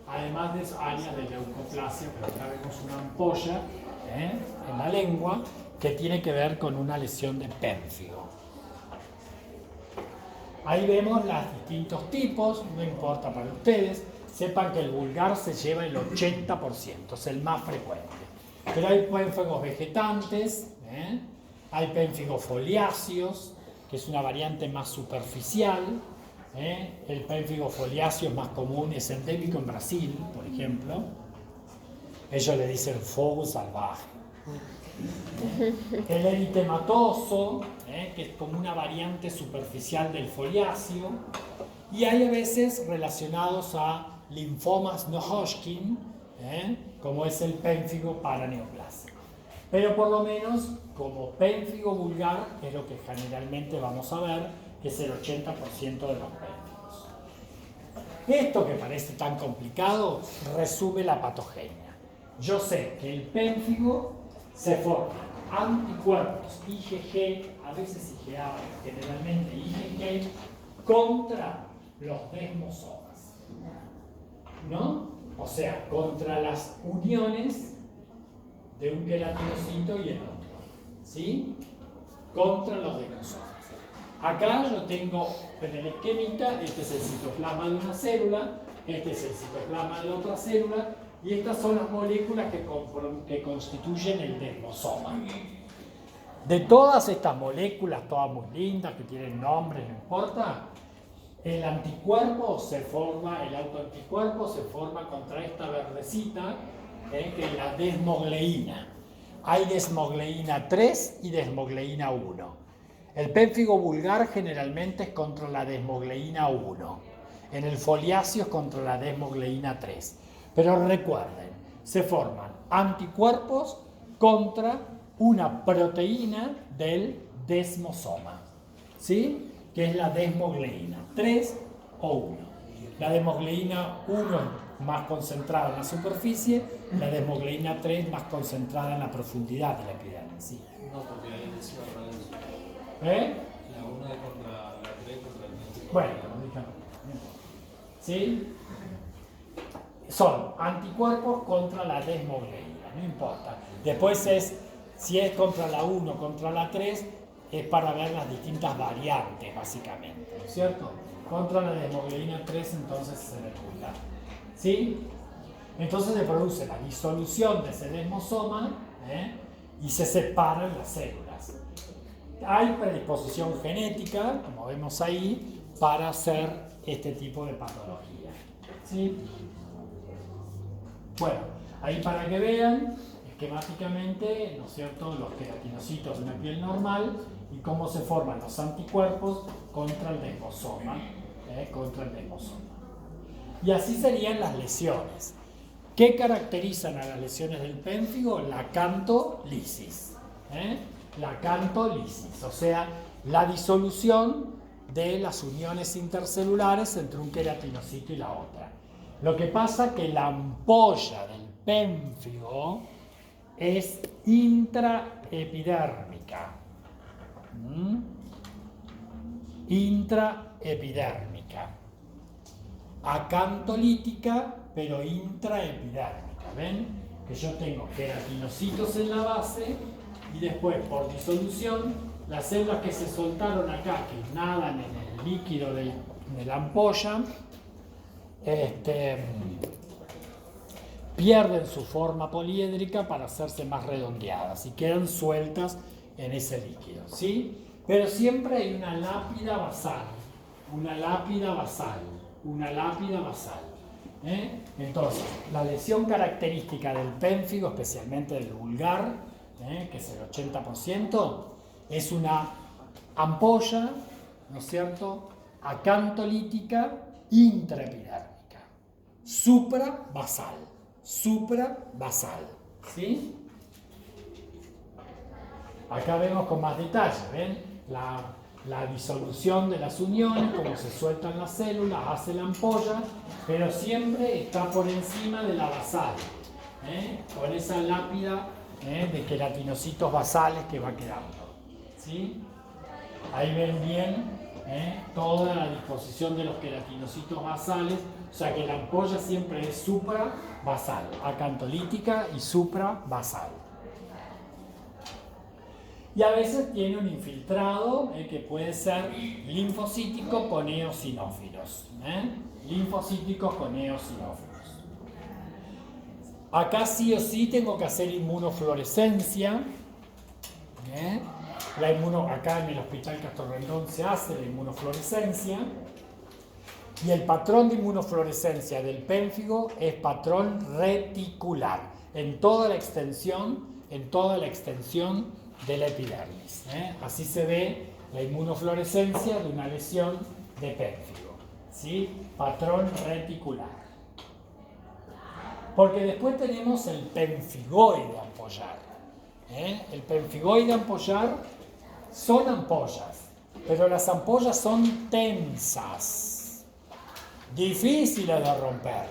además de áreas de leucoplasia, pero acá vemos una ampolla en la lengua que tiene que ver con una lesión de pénfigo. Ahí vemos los distintos tipos, no importa para ustedes, sepan que el vulgar se lleva el 80%, es el más frecuente. Pero hay pénfigos vegetantes, hay pénfigos foliáceos, que es una variante más superficial. El pénfigo foliáceo es más común, es endémico en Brasil, por ejemplo. Ellos le dicen fogo salvaje. El eritematoso, que es como una variante superficial del foliáceo. Y hay a veces relacionados a linfomas no Hodgkin, como es el pénfigo paraneoplásico. Pero por lo menos, como pénfigo vulgar, es lo que generalmente vamos a ver, que es el 80% de los pénfigos. Esto que parece tan complicado resume la patogenia. Yo sé que el pénfigo se forma anticuerpos IgG, a veces IgA, generalmente IgG, contra los desmosomas, ¿no? O sea, contra las uniones de un queratinocito y el otro, ¿sí? Contra los desmosomas. Acá yo tengo en el esquemita, este es el citoplasma de una célula, este es el citoplasma de otra célula, y estas son las moléculas que constituyen el desmosoma. De todas estas moléculas, todas muy lindas, que tienen nombres, no importa, el anticuerpo se forma, el autoanticuerpo se forma contra esta verdecita, que es la desmogleína. Hay desmogleína 3 y desmogleína 1. El pénfigo vulgar generalmente es contra la desmogleína 1. En el foliáceo es contra la desmogleína 3. Pero recuerden, se forman anticuerpos contra una proteína del desmosoma, ¿sí? Que es la desmogleína 3 o 1. La desmogleína 1 es más concentrada en la superficie, la desmogleína 3 más concentrada en la profundidad de la epidermis. ¿Sí? No, porque ahí decía otra vez. La 1 es contra la 3 contra el 24. Bueno, ¿sí? Son anticuerpos contra la desmogleína, no importa. Después si es contra la 1 o contra la 3, es para ver las distintas variantes, básicamente, ¿no es cierto? Contra la desmogleína 3, entonces es el vulgar. ¿Sí? Entonces se produce la disolución de ese desmosoma y se separan las células. Hay predisposición genética, como vemos ahí, para hacer este tipo de patología. ¿Sí? Bueno, ahí para que vean esquemáticamente, ¿no es cierto?, los queratinocitos de una piel normal y cómo se forman los anticuerpos contra el desmosoma, Y así serían las lesiones. ¿Qué caracterizan a las lesiones del pénfigo? La cantolisis. La cantolisis, o sea, la disolución de las uniones intercelulares entre un queratinocito y la otra. Lo que pasa es que la ampolla del pénfigo es intraepidérmica. Intraepidérmica. Acantolítica, pero intraepidérmica. ¿Ven? que yo tengo queratinocitos en la base y después por disolución las células que se soltaron acá, que nadan en el líquido de la ampolla, pierden su forma poliédrica para hacerse más redondeadas y quedan sueltas en ese líquido, ¿sí? Pero siempre hay una lápida basal, una lápida basal, una lápida basal. Entonces, la lesión característica del pénfigo, especialmente del vulgar, que es el 80%, es una ampolla, ¿no es cierto?, acantolítica intraepidérmica, suprabasal, ¿sí? Acá vemos con más detalle, ¿ven? La disolución de las uniones, cómo se sueltan las células, hace la ampolla, pero siempre está por encima de la basal, con esa lápida de queratinocitos basales que va quedando, ¿sí? Ahí ven bien toda la disposición de los queratinocitos basales, o sea que la ampolla siempre es suprabasal, acantolítica y suprabasal. Y a veces tiene un infiltrado que puede ser linfocítico con eosinófilos. Linfocíticos con eosinófilos. Acá sí o sí tengo que hacer inmunofluorescencia. Acá en el Hospital Castro Rendón se hace la inmunofluorescencia. Y el patrón de inmunofluorescencia del pénfigo es patrón reticular. En toda la extensión de la epidermis. Así se ve la inmunofluorescencia de una lesión de pénfigo, ¿sí? Patrón reticular. Porque después tenemos el pemfigoide ampollar. El pemfigoide ampollar son ampollas, pero las ampollas son tensas, difíciles de romper.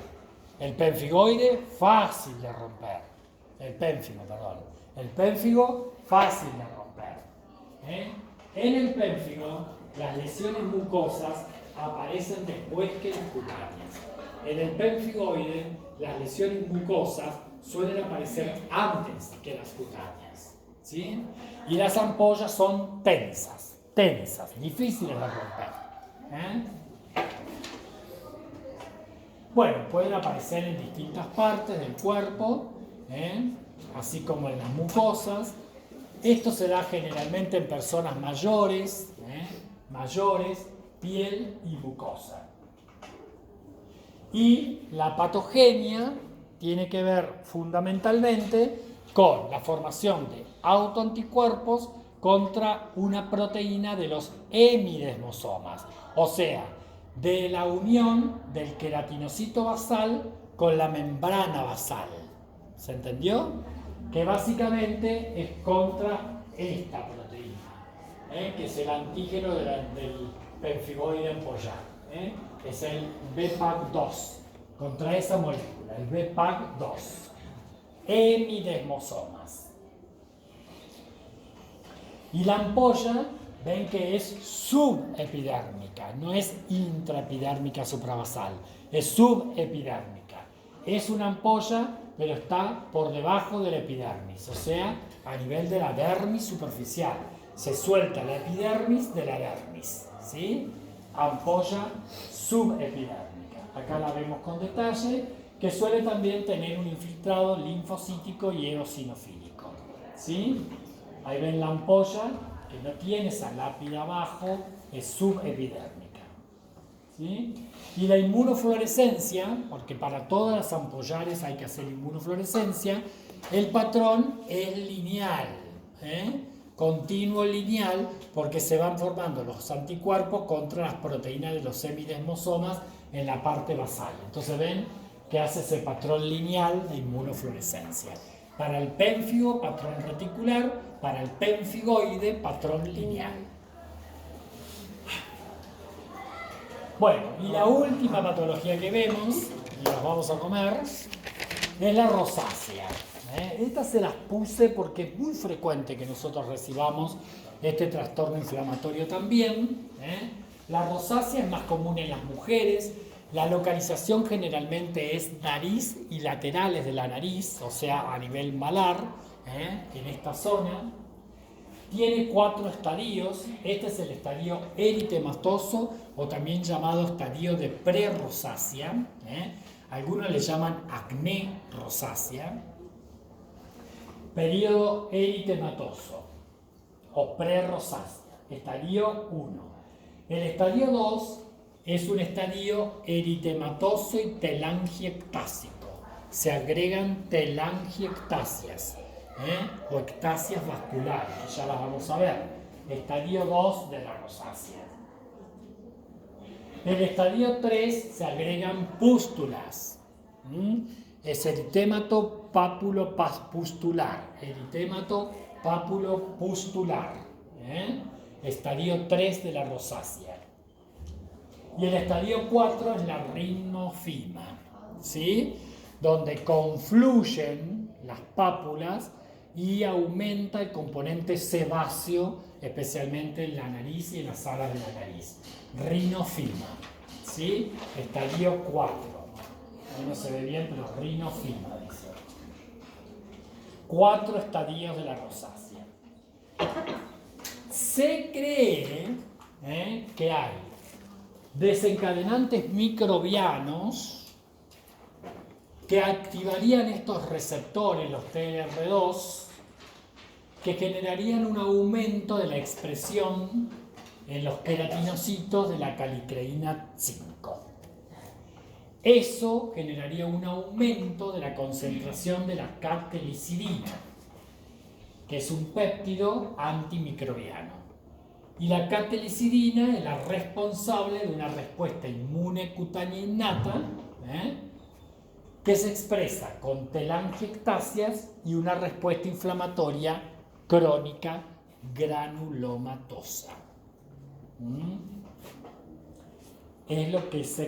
El pemfigoide fácil de romper. El pénfigo fácil de romper. En el pénfigo, las lesiones mucosas aparecen después que las cutáneas. En el pemfigoide, las lesiones mucosas suelen aparecer antes que las cutáneas, ¿sí? Y las ampollas son tensas, difíciles de romper. Bueno, pueden aparecer en distintas partes del cuerpo, así como en las mucosas. Esto se da generalmente en personas mayores, piel y mucosa. Y la patogenia tiene que ver fundamentalmente con la formación de autoanticuerpos contra una proteína de los hemidesmosomas, o sea, de la unión del queratinocito basal con la membrana basal. ¿Se entendió? Que básicamente es contra esta proteína, que es el antígeno del pemfigoide ampollar, es el BPAC2, contra esa molécula, el BPAC2, hemidesmosomas. Y la ampolla, ven que es subepidérmica, no es intraepidérmica suprabasal, es subepidérmica. Es una ampolla, pero está por debajo de la epidermis, o sea, a nivel de la dermis superficial. Se suelta la epidermis de la dermis, ¿sí? Ampolla subepidérmica. Acá la vemos con detalle, que suele también tener un infiltrado linfocítico y eosinofílico, ¿sí? Ahí ven la ampolla, que no tiene esa lápida abajo, es subepidérmica, ¿sí? Y la inmunofluorescencia, porque para todas las ampollares hay que hacer inmunofluorescencia, el patrón es lineal, continuo lineal, porque se van formando los anticuerpos contra las proteínas de los hemidesmosomas en la parte basal. Entonces ven que hace ese patrón lineal de inmunofluorescencia. Para el pénfigo, patrón reticular; para el pemfigoide, patrón lineal. Bueno, y la última patología que vemos, y las vamos a comer, es la rosácea. Estas se las puse porque es muy frecuente que nosotros recibamos este trastorno inflamatorio también. La rosácea es más común en las mujeres La localización generalmente es nariz y laterales de la nariz, o sea, a nivel malar, en esta zona. Tiene 4 estadios. Este es el estadio eritematoso o también llamado estadio de prerrosácea. Algunos le llaman acné rosácea. Periodo eritematoso o prerrosácea, estadio 1. El estadio 2 es un estadio eritematoso y telangiectásico. Se agregan telangiectasias o ectasias vasculares, que ya las vamos a ver. Estadio 2 de la rosácea. En el estadio 3 se agregan pústulas. Es eritémato pápulo-pustular. Eritémato pápulo-pustular. Estadio 3 de la rosácea. Y el estadio 4 es la rinofima, ¿sí? Donde confluyen las pápulas y aumenta el componente sebáceo, especialmente en la nariz y en las alas de la nariz. Rinofima, ¿sí? Estadio 4. Ahí no se ve bien, pero rinofima, dice. 4 estadios de la rosácea. Se cree que hay desencadenantes microbianos que activarían estos receptores, los TLR2, que generarían un aumento de la expresión en los queratinocitos de la calicreína 5. Eso generaría un aumento de la concentración de la catelicidina, que es un péptido antimicrobiano. Y la catelicidina es la responsable de una respuesta inmune cutánea innata, que se expresa con telangiectasias y una respuesta inflamatoria crónica granulomatosa. Es lo que se